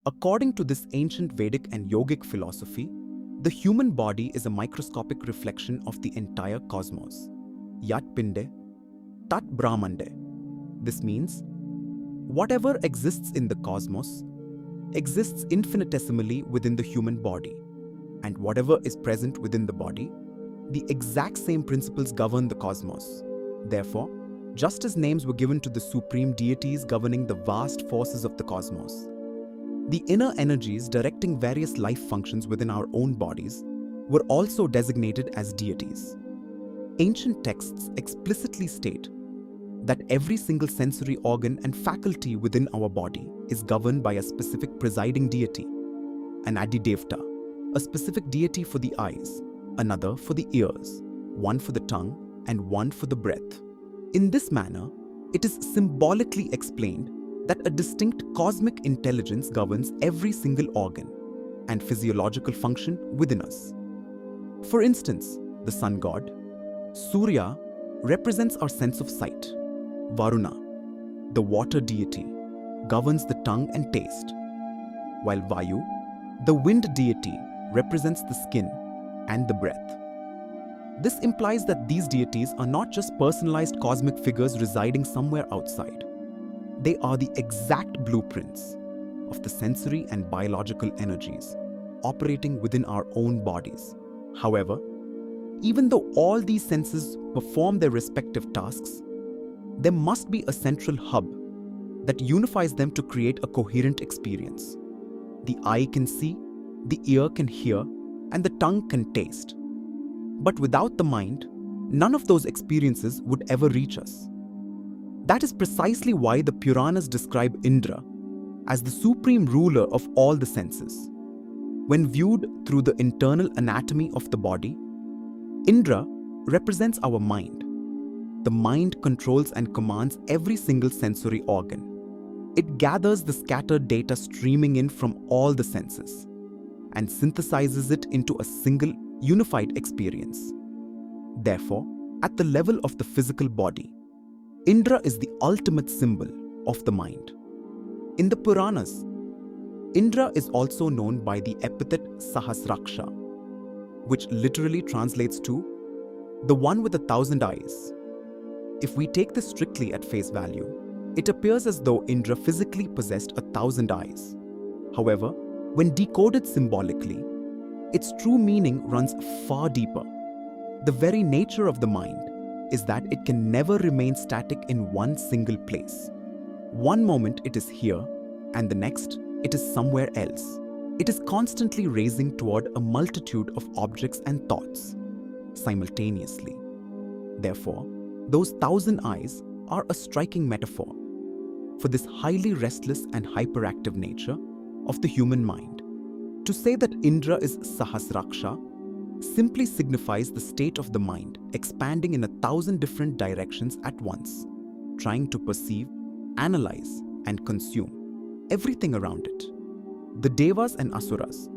According to this ancient Vedic and Yogic philosophy, the human body is a microscopic reflection of the entire cosmos. Yat Pinde Tat Brahmande. This means, whatever exists in the cosmos exists infinitesimally within the human body, and whatever is present within the body, the exact same principles govern the cosmos. Therefore, just as names were given to the supreme deities governing the vast forces of the cosmos, the inner energies directing various life functions within our own bodies were also designated as deities. Ancient texts explicitly state that every single sensory organ and faculty within our body is governed by a specific presiding deity, an Adidevta, a specific deity for the eyes, another for the ears, one for the tongue, and one for the breath. In this manner, it is symbolically explained that a distinct cosmic intelligence governs every single organ and physiological function within us. For instance, the sun god, Surya, represents our sense of sight. Varuna, the water deity, governs the tongue and taste, while Vayu, the wind deity, represents the skin and the breath. This implies that these deities are not just personalized cosmic figures residing somewhere outside. They are the exact blueprints of the sensory and biological energies operating within our own bodies. However, even though all these senses perform their respective tasks, there must be a central hub that unifies them to create a coherent experience. The eye can see, the ear can hear, and the tongue can taste. But without the mind, none of those experiences would ever reach us. That is precisely why the Puranas describe Indra as the supreme ruler of all the senses. When viewed through the internal anatomy of the body, Indra represents our mind. The mind controls and commands every single sensory organ. It gathers the scattered data streaming in from all the senses and synthesizes it into a single, unified experience. Therefore, at the level of the physical body, Indra is the ultimate symbol of the mind. In the Puranas, Indra is also known by the epithet Sahasraksha, which literally translates to the one with 1,000 eyes. If we take this strictly at face value, it appears as though Indra physically possessed 1,000 eyes. However, when decoded symbolically, its true meaning runs far deeper. The very nature of the mind is that it can never remain static in one single place. One moment it is here, and the next it is somewhere else. It is constantly racing toward a multitude of objects and thoughts simultaneously. Therefore, those 1,000 eyes are a striking metaphor for this highly restless and hyperactive nature of the human mind. To say that Indra is Sahasraksha simply signifies the state of the mind expanding in 1,000 different directions at once, trying to perceive, analyze, and consume everything around it. The Devas and Asuras,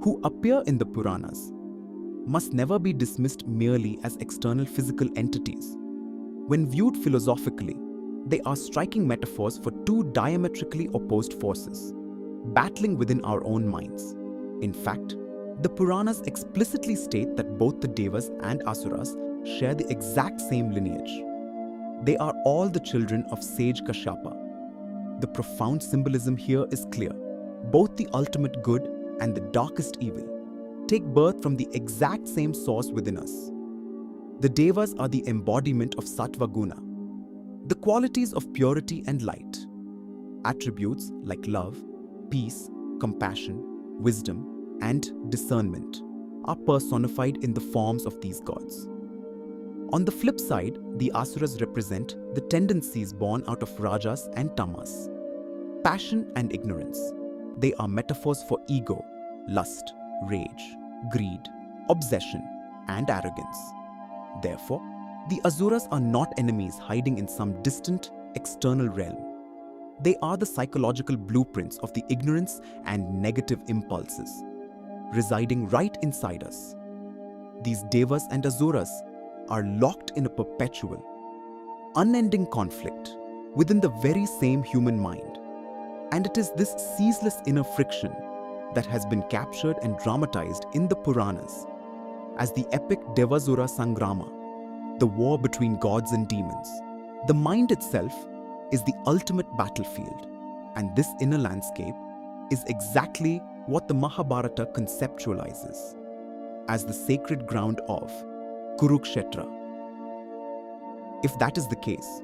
who appear in the Puranas, must never be dismissed merely as external physical entities. When viewed philosophically, they are striking metaphors for two diametrically opposed forces, battling within our own minds. In fact, the Puranas explicitly state that both the Devas and Asuras share the exact same lineage. They are all the children of sage Kashyapa. The profound symbolism here is clear. Both the ultimate good and the darkest evil take birth from the exact same source within us. The Devas are the embodiment of Sattva Guna, the qualities of purity and light. Attributes like love, peace, compassion, wisdom, and discernment are personified in the forms of these gods. On the flip side, the Asuras represent the tendencies born out of Rajas and Tamas, passion and ignorance. They are metaphors for ego, lust, rage, greed, obsession, and arrogance. Therefore, the Asuras are not enemies hiding in some distant, external realm. They are the psychological blueprints of the ignorance and negative impulses, residing right inside us. These Devas and Asuras are locked in a perpetual, unending conflict within the very same human mind. And it is this ceaseless inner friction that has been captured and dramatized in the Puranas as the epic Devasura Sangrama, the war between gods and demons. The mind itself is the ultimate battlefield, and this inner landscape is exactly what the Mahabharata conceptualizes as the sacred ground of Kurukshetra. If that is the case,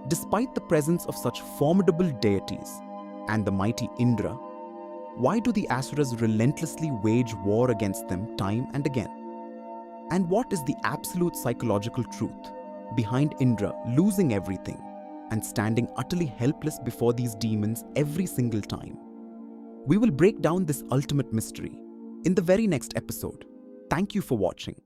despite the presence of such formidable deities and the mighty Indra, why do the Asuras relentlessly wage war against them time and again? And what is the absolute psychological truth behind Indra losing everything and standing utterly helpless before these demons every single time? We will break down this ultimate mystery in the very next episode. Thank you for watching.